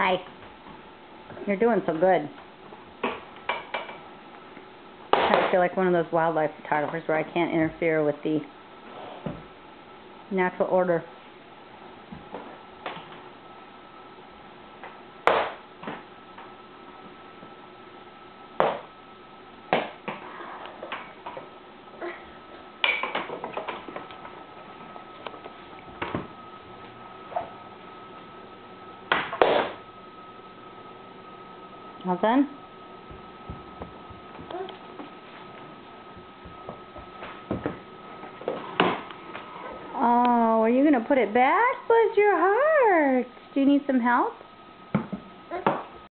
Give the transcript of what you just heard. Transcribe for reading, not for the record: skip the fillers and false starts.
Hi. You're doing so good. I feel like one of those wildlife photographers where I can't interfere with the natural order. All done? Oh, are you going to put it back? Bless your heart. Do you need some help?